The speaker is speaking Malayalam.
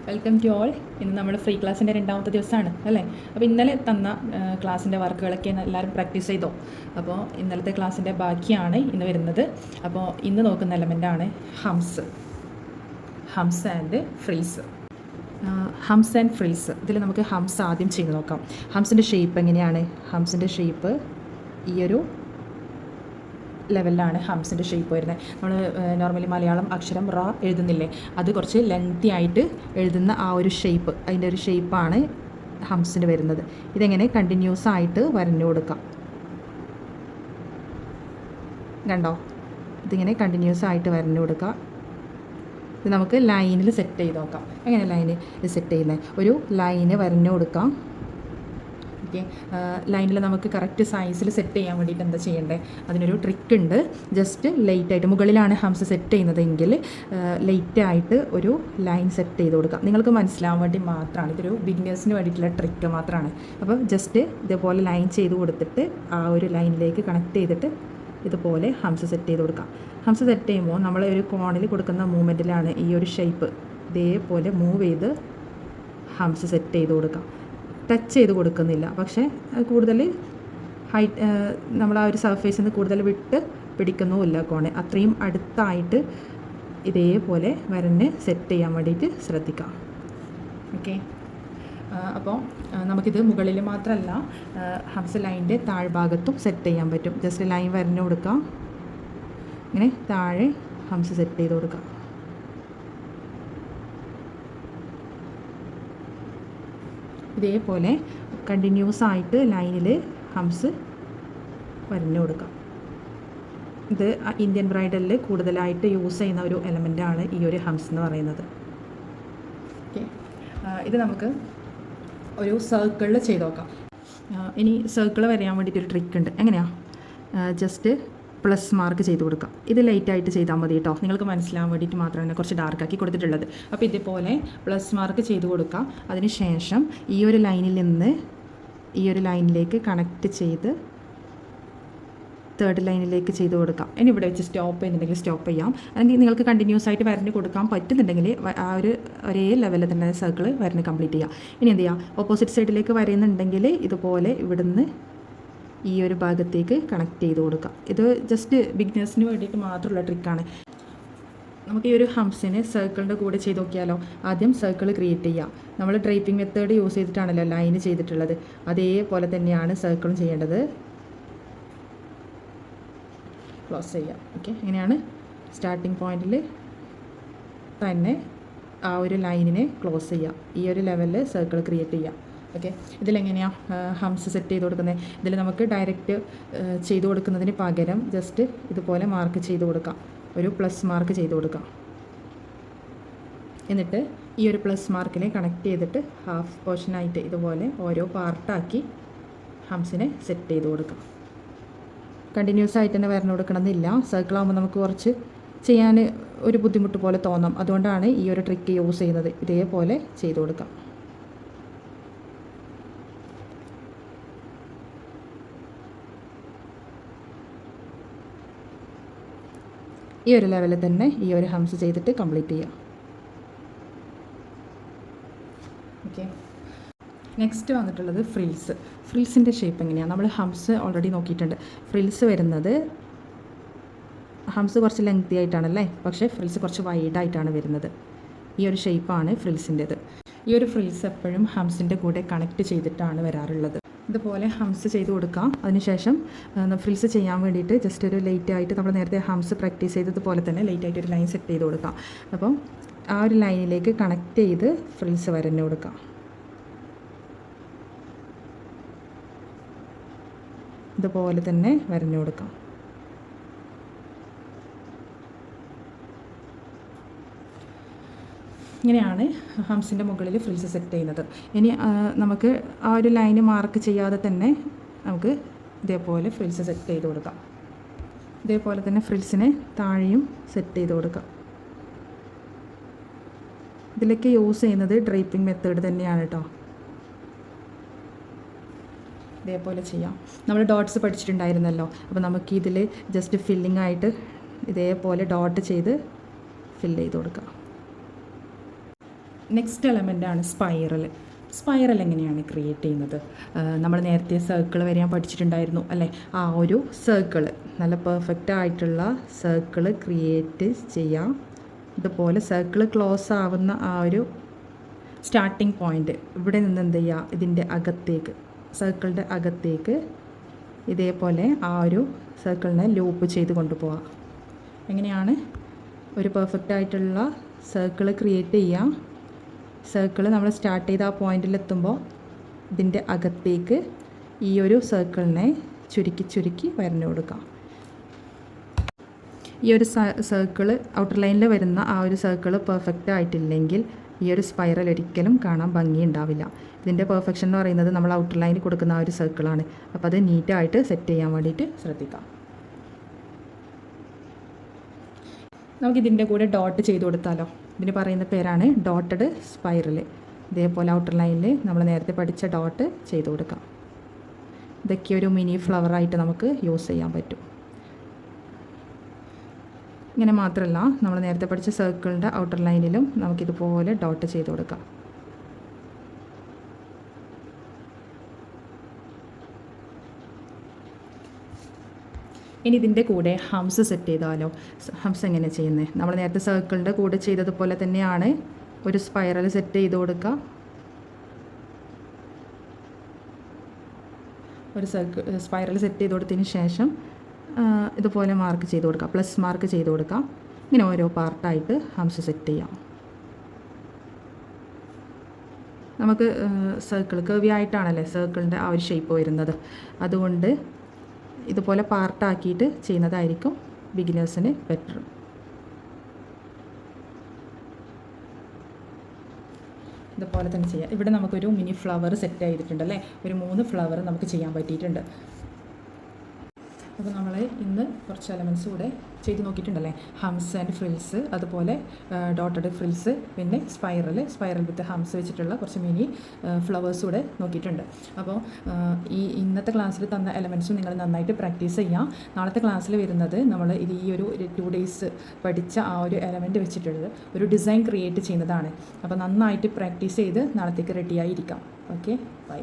Welcome to all. ഇന്ന് നമ്മൾ ഫ്രീ ക്ലാസ്സിൻ്റെ രണ്ടാമത്തെ ദിവസമാണ് അല്ലേ? അപ്പോൾ ഇന്നലെ തന്ന ക്ലാസ്സിൻ്റെ വർക്കുകളൊക്കെ എല്ലാവരും പ്രാക്ടീസ് ചെയ്തോ? അപ്പോൾ ഇന്നലത്തെ ക്ലാസ്സിൻ്റെ ബാക്കിയാണ് ഇന്ന് വരുന്നത്. അപ്പോൾ ഇന്ന് നോക്കുന്ന എലമെൻ്റാണ് hums and freeze. Hums and freeze. ഇതിൽ നമുക്ക് ഹംസ് ആദ്യം ചെയ്ത് നോക്കാം. ഹംസിൻ്റെ ഷേപ്പ് എങ്ങനെയാണ്? ഹംസിൻ്റെ ഷേപ്പ് ഈ ഒരു ലെവലിലാണ് ഹംസിൻ്റെ ഷേപ്പ് വരുന്നത്. നമ്മൾ നോർമലി മലയാളം അക്ഷരം റ എഴുതുന്നില്ലേ, അത് കുറച്ച് ലെങ്തി ആയിട്ട് എഴുതുന്ന ആ ഒരു ഷേപ്പ്, അതിൻ്റെ ഒരു ഷേപ്പാണ് ഹംസിന് വരുന്നത്. ഇതെങ്ങനെ കണ്ടിന്യൂസ് ആയിട്ട് വരഞ്ഞു കൊടുക്കാം. കണ്ടോ? ഇതിങ്ങനെ കണ്ടിന്യൂസ് ആയിട്ട് വരഞ്ഞു കൊടുക്കാം. ഇത് നമുക്ക് ലൈനിൽ സെറ്റ് ചെയ്ത് നോക്കാം. എങ്ങനെ ലൈന് സെറ്റ് ചെയ്യുന്നത്? ഒരു ലൈന് വരഞ്ഞു കൊടുക്കാം. ഓക്കെ, ലൈനിൽ നമുക്ക് കറക്റ്റ് സൈസിൽ സെറ്റ് ചെയ്യാൻ വേണ്ടിയിട്ട് എന്താ ചെയ്യേണ്ടത്? അതിനൊരു ട്രിക്ക് ഉണ്ട്. ജസ്റ്റ് ലൈറ്റായിട്ട്, മുകളിലാണ് ഹംസ് സെറ്റ് ചെയ്യുന്നതെങ്കിൽ ലൈറ്റായിട്ട് ഒരു ലൈൻ സെറ്റ് ചെയ്ത് കൊടുക്കാം. നിങ്ങൾക്ക് മനസ്സിലാവാൻ വേണ്ടി മാത്രമാണ്, ഇതൊരു ബിഗിനേഴ്സിന് വേണ്ടിയിട്ടുള്ള ട്രിക്ക് മാത്രമാണ്. അപ്പോൾ ജസ്റ്റ് ഇതേപോലെ ലൈൻ ചെയ്ത് കൊടുത്തിട്ട് ആ ഒരു ലൈനിലേക്ക് കണക്ട് ചെയ്തിട്ട് ഇതുപോലെ ഹംസ് സെറ്റ് ചെയ്ത് കൊടുക്കാം. ഹംസ് സെറ്റ് ചെയ്യുമ്പോൾ നമ്മൾ ഒരു കോണിൽ കൊടുക്കുന്ന മൂവ്മെൻറ്റിലാണ് ഈ ഒരു ഷേപ്പ് ഇതേപോലെ മൂവ് ചെയ്ത് ഹംസ് സെറ്റ് ചെയ്ത് കൊടുക്കാം. ടച്ച് ചെയ്ത് കൊടുക്കുന്നില്ല, പക്ഷേ കൂടുതൽ ഹൈറ്റ് നമ്മൾ ആ ഒരു സർഫേസിൽ നിന്ന് കൂടുതൽ വിട്ട് പിടിക്കുന്നുമില്ല കോണ്. അത്രയും അടുത്തായിട്ട് ഇതേപോലെ വരഞ്ഞ് സെറ്റ് ചെയ്യാൻ വേണ്ടിയിട്ട് ശ്രദ്ധിക്കാം. ഓക്കെ, അപ്പോൾ നമുക്കിത് മുകളിൽ മാത്രമല്ല ഹംസ് ലൈനിൻ്റെ താഴ്ഭാഗത്തും സെറ്റ് ചെയ്യാൻ പറ്റും. ജസ്റ്റ് ലൈൻ വരഞ്ഞു കൊടുക്കാം. ഇങ്ങനെ താഴെ ഹംസ് സെറ്റ് ചെയ്ത് കൊടുക്കാം. ഇതേപോലെ കണ്ടിന്യൂസ് ആയിട്ട് ലൈനിൽ ഹംസ് വരഞ്ഞു കൊടുക്കാം. ഇത് ഇന്ത്യൻ ബ്രൈഡലിൽ കൂടുതലായിട്ട് യൂസ് ചെയ്യുന്ന ഒരു എലമെൻ്റാണ് ഈ ഒരു ഹംസ് എന്ന് പറയുന്നത്. ഓക്കെ, ഇത് നമുക്ക് ഒരു സർക്കിളിൽ ചെയ്ത് നോക്കാം. ഇനി സർക്കിൾ വരയാൻ വേണ്ടിയിട്ടൊരു ട്രിക്ക് ഉണ്ട്. എങ്ങനെയാണ്? ജസ്റ്റ് പ്ലസ് മാർക്ക് ചെയ്ത് കൊടുക്കാം. ഇത് ലൈറ്റായിട്ട് ചെയ്താൽ മതി കേട്ടോ, നിങ്ങൾക്ക് മനസ്സിലാവാൻ വേണ്ടിയിട്ട് മാത്രമാണ് കുറച്ച് ഡാർക്കാക്കി കൊടുത്തിട്ടുള്ളത്. അപ്പോൾ ഇതേപോലെ പ്ലസ് മാർക്ക് ചെയ്ത് കൊടുക്കാം. അതിന് ശേഷം ഈ ഒരു ലൈനിൽ നിന്ന് ഈ ഒരു ലൈനിലേക്ക് കണക്റ്റ് ചെയ്ത് തേർഡ് ലൈനിലേക്ക് ചെയ്ത് കൊടുക്കാം. ഇനി ഇവിടെ വെച്ച് സ്റ്റോപ്പ് ചെയ്യുന്നുണ്ടെങ്കിൽ സ്റ്റോപ്പ് ചെയ്യാം. അല്ലെങ്കിൽ നിങ്ങൾക്ക് കണ്ടിന്യൂസ് ആയിട്ട് വരഞ്ഞ് കൊടുക്കാൻ പറ്റുന്നുണ്ടെങ്കിൽ ആ ഒരു ഒരേ ലെവലിൽ തന്നെ സർക്കിൾ വരഞ്ഞ് കംപ്ലീറ്റ് ചെയ്യാം. ഇനി എന്ത് ചെയ്യുക? ഓപ്പോസിറ്റ് സൈഡിലേക്ക് വരയുന്നുണ്ടെങ്കിൽ ഇതുപോലെ ഇവിടുന്ന് ഈ ഒരു ഭാഗത്തേക്ക് കണക്ട് ചെയ്ത് കൊടുക്കാം. ഇത് ജസ്റ്റ് ബിഗിനേഴ്സിന് വേണ്ടിയിട്ട് മാത്രമുള്ള ട്രിക്കാണ്. നമുക്ക് ഈ ഒരു ഹംസിന് സർക്കിളിൻ്റെ കൂടെ ചെയ്ത് നോക്കിയാലോ? ആദ്യം സർക്കിൾ ക്രിയേറ്റ് ചെയ്യാം. നമ്മൾ ഡ്രൈപ്പിംഗ് മെത്തേഡ് യൂസ് ചെയ്തിട്ടാണല്ലോ ലൈന് ചെയ്തിട്ടുള്ളത്, അതേപോലെ തന്നെയാണ് സർക്കിളും ചെയ്യേണ്ടത്. ക്ലോസ് ചെയ്യാം. ഓക്കെ, ഇങ്ങനെയാണ് സ്റ്റാർട്ടിംഗ് പോയിന്റിൽ തന്നെ ആ ഒരു ലൈനിനെ ക്ലോസ് ചെയ്യാം. ഈ ഒരു ലെവലിൽ സർക്കിൾ ക്രിയേറ്റ് ചെയ്യാം. ഓക്കെ, ഇതിലെങ്ങനെയാണ് ഹംസ് സെറ്റ് ചെയ്ത് കൊടുക്കുന്നത്? ഇതിൽ നമുക്ക് ഡയറക്റ്റ് ചെയ്ത് കൊടുക്കുന്നതിന് പകരം ജസ്റ്റ് ഇതുപോലെ മാർക്ക് ചെയ്ത് കൊടുക്കാം. ഒരു പ്ലസ് മാർക്ക് ചെയ്ത് കൊടുക്കാം. എന്നിട്ട് ഈ ഒരു പ്ലസ് മാർക്കിനെ കണക്ട് ചെയ്തിട്ട് ഹാഫ് പോർഷനായിട്ട് ഇതുപോലെ ഓരോ പാർട്ടാക്കി ഹംസിനെ സെറ്റ് ചെയ്ത് കൊടുക്കാം. കണ്ടിന്യൂസ് ആയിട്ട് തന്നെ വരണം കൊടുക്കണമെന്നില്ല. സർക്കിളാകുമ്പോൾ നമുക്ക് കുറച്ച് ചെയ്യാൻ ഒരു ബുദ്ധിമുട്ട് പോലെ തോന്നാം. അതുകൊണ്ടാണ് ഈ ഒരു ട്രിക്ക് യൂസ് ചെയ്യുന്നത്. ഇതേപോലെ ചെയ്ത് കൊടുക്കാം. ഈ ഒരു ലെവലിൽ തന്നെ ഈ ഒരു ഹംസ് ചെയ്തിട്ട് കംപ്ലീറ്റ് ചെയ്യാം. ഓക്കെ, നെക്സ്റ്റ് വന്നിട്ടുള്ളത് ഫ്രിൽസ്. ഫ്രിൽസിൻ്റെ ഷേപ്പ് എങ്ങനെയാണ്? നമ്മൾ ഹംസ് ഓൾറെഡി നോക്കിയിട്ടുണ്ട്. ഫ്രിൽസ് വരുന്നത്, ഹംസ് കുറച്ച് ലെങ്തി ആയിട്ടാണല്ലേ, പക്ഷേ ഫ്രിൽസ് കുറച്ച് വൈഡായിട്ടാണ് വരുന്നത്. ഈ ഒരു ഷേപ്പാണ് ഫ്രിൽസിൻ്റേത്. ഈ ഒരു ഫ്രിൽസ് എപ്പോഴും ഹംസിൻ്റെ കൂടെ കണക്ട് ചെയ്തിട്ടാണ് വരാറുള്ളത്. ഇതുപോലെ ഹംസ് ചെയ്ത് കൊടുക്കാം. അതിനുശേഷം ഫ്രിൽസ് ചെയ്യാൻ വേണ്ടിയിട്ട് ജസ്റ്റ് ഒരു ലൈറ്റായിട്ട് നമ്മൾ നേരത്തെ ഹംസ് പ്രാക്ടീസ് ചെയ്തതുപോലെ തന്നെ ലൈറ്റായിട്ട് ഒരു ലൈൻ സെറ്റ് ചെയ്ത് കൊടുക്കാം. അപ്പം ആ ഒരു ലൈനിലേക്ക് കണക്ട് ചെയ്ത് ഫ്രിൽസ് വരഞ്ഞു കൊടുക്കാം. ഇതുപോലെ തന്നെ വരഞ്ഞു കൊടുക്കാം. ഇങ്ങനെയാണ് ഹംസിൻ്റെ മുകളിൽ ഫ്രിൽസ് സെറ്റ് ചെയ്യുന്നത്. ഇനി നമുക്ക് ആ ഒരു ലൈന് മാർക്ക് ചെയ്യാതെ തന്നെ നമുക്ക് ഇതേപോലെ ഫ്രിൽസ് സെറ്റ് ചെയ്ത് കൊടുക്കാം. ഇതേപോലെ തന്നെ ഫ്രിൽസിനെ താഴെയും സെറ്റ് ചെയ്ത് കൊടുക്കാം. ഇതിലേക്ക് യൂസ് ചെയ്യുന്നത് ഡ്രൈപ്പിംഗ് മെത്തേഡ് തന്നെയാണ് കേട്ടോ. ഇതേപോലെ ചെയ്യാം. നമ്മൾ ഡോട്ട്സ് പഠിച്ചിട്ടുണ്ടായിരുന്നല്ലോ, അപ്പോൾ നമുക്ക് ഇതിൽ ജസ്റ്റ് ഫില്ലിംഗ് ആയിട്ട് ഇതേപോലെ ഡോട്ട് ചെയ്ത് ഫില്ല് ചെയ്ത് കൊടുക്കാം. നെക്സ്റ്റ് എലമെൻ്റാണ് സ്പൈറൽ. സ്പൈറൽ എങ്ങനെയാണ് ക്രിയേറ്റ് ചെയ്യുന്നത്? നമ്മൾ നേരത്തെ സർക്കിൾ വരെ പഠിച്ചിട്ടുണ്ടായിരുന്നു അല്ലേ? ആ ഒരു സർക്കിൾ, നല്ല പെർഫെക്റ്റ് ആയിട്ടുള്ള സർക്കിൾ ക്രിയേറ്റ് ചെയ്യാം. ഇതുപോലെ സർക്കിൾ ക്ലോസ് ആവുന്ന ആ ഒരു സ്റ്റാർട്ടിംഗ് പോയിൻ്റ് ഇവിടെ നിന്ന് എന്ത് ചെയ്യുക, ഇതിൻ്റെ അകത്തേക്ക്, സർക്കിളിൻ്റെ അകത്തേക്ക് ഇതേപോലെ ആ ഒരു സർക്കിളിനെ ലൂപ്പ് ചെയ്ത് കൊണ്ടുപോകാം. എങ്ങനെയാണ് ഒരു പെർഫെക്റ്റ് ആയിട്ടുള്ള സർക്കിൾ ക്രിയേറ്റ് ചെയ്യാം? സർക്കിൾ നമ്മൾ സ്റ്റാർട്ട് ചെയ്ത ആ പോയിന്റിലെത്തുമ്പോൾ ഇതിൻ്റെ അകത്തേക്ക് ഈ ഒരു സർക്കിളിനെ ചുരുക്കി ചുരുക്കി വരഞ്ഞു കൊടുക്കാം. ഈ ഒരു സർക്കിൾ ഔട്ടർ ലൈനിൽ വരുന്ന ആ ഒരു സർക്കിൾ പെർഫെക്റ്റ് ആയിട്ടില്ലെങ്കിൽ ഈ ഒരു സ്പൈറൽ ഒരിക്കലും കാണാൻ ഭംഗിയുണ്ടാവില്ല. ഇതിൻ്റെ പെർഫെക്ഷൻ എന്ന് പറയുന്നത് നമ്മൾ ഔട്ടർ ലൈനിൽ കൊടുക്കുന്ന ആ ഒരു സർക്കിളാണ്. അപ്പോൾ അത് നീറ്റായിട്ട് സെറ്റ് ചെയ്യാൻ വേണ്ടിയിട്ട് ശ്രദ്ധിക്കാം. നമുക്കിതിൻ്റെ കൂടെ ഡോട്ട് ചെയ്ത് കൊടുത്താലോ? ഇതിന് പറയുന്ന പേരാണ് ഡോട്ടഡ് സ്പൈറൽ. ഇതേപോലെ ഔട്ടർ ലൈനിൽ നമ്മൾ നേരത്തെ പഠിച്ച ഡോട്ട് ചെയ്ത് കൊടുക്കാം. ഇതൊക്കെ ഒരു മിനി ഫ്ലവറായിട്ട് നമുക്ക് യൂസ് ചെയ്യാൻ പറ്റും. ഇങ്ങനെ മാത്രമല്ല, നമ്മൾ നേരത്തെ പഠിച്ച സർക്കിളിൻ്റെ ഔട്ടർ ലൈനിലും നമുക്കിതുപോലെ ഡോട്ട് ചെയ്ത് കൊടുക്കാം. ഇനി ഇതിൻ്റെ കൂടെ ഹംസ് സെറ്റ് ചെയ്താലോ? ഹംസ് എങ്ങനെ ചെയ്യുന്നത്? നമ്മൾ നേരത്തെ സർക്കിളിൻ്റെ കൂടെ ചെയ്തതുപോലെ തന്നെയാണ് ഒരു സ്പൈറൽ സെറ്റ് ചെയ്ത് കൊടുക്കുക. ഒരു സ്പൈറൽ സെറ്റ് ചെയ്ത് കൊടുത്തതിന് ശേഷം ഇതുപോലെ മാർക്ക് ചെയ്ത് കൊടുക്കുക, പ്ലസ് മാർക്ക് ചെയ്ത് കൊടുക്കാം. ഇങ്ങനെ ഓരോ പാർട്ടായിട്ട് ഹംസ് സെറ്റ് ചെയ്യാം. നമുക്ക് സർക്കിൾ കർവി ആയിട്ടാണല്ലേ സർക്കിളിൻ്റെ ആ ഒരു ഷേപ്പ് വരുന്നത്. അതുകൊണ്ട് ഇതുപോലെ പാർട്ടാക്കിയിട്ട് ചെയ്യുന്നതായിരിക്കും ബിഗിനേഴ്സിന് ബെറ്റർ. ഇതുപോലെ തന്നെ ചെയ്യാം. ഇവിടെ നമുക്കൊരു മിനി ഫ്ലവർ സെറ്റ് ആയിട്ടുണ്ടല്ലേ, ഒരു 3 ഫ്ലവർ നമുക്ക് ചെയ്യാൻ പറ്റിയിട്ടുണ്ട്. അപ്പോൾ നമ്മൾ ഇന്ന് കുറച്ച് എലമെൻറ്റ്സ് കൂടെ ചെയ്ത് നോക്കിയിട്ടുണ്ടല്ലേ. ഹംസ് ആൻഡ് ഫ്രിൽസ്, അതുപോലെ ഡോട്ടഡ് ഫ്രിൽസ്, പിന്നെ സ്പൈറൽ വിത്ത് ഹംസ് വെച്ചിട്ടുള്ള കുറച്ച് മിനി ഫ്ലവേഴ്സ് കൂടെ നോക്കിയിട്ടുണ്ട്. അപ്പോൾ ഇന്നത്തെ ക്ലാസ്സിൽ തന്ന എലമെൻറ്റ്സും നിങ്ങൾ നന്നായിട്ട് പ്രാക്ടീസ് ചെയ്യാം. നാളത്തെ ക്ലാസ്സിൽ വരുന്നത് നമ്മൾ ഈ ഒരു 2 ഡേയ്സ് പഠിച്ച ആ ഒരു എലമെൻറ്റ് വെച്ചിട്ടുള്ളത് ഒരു ഡിസൈൻ ക്രിയേറ്റ് ചെയ്യുന്നതാണ്. അപ്പോൾ നന്നായിട്ട് പ്രാക്ടീസ് ചെയ്ത് നാളത്തേക്ക് റെഡിയായിരിക്കാം. Okay, by.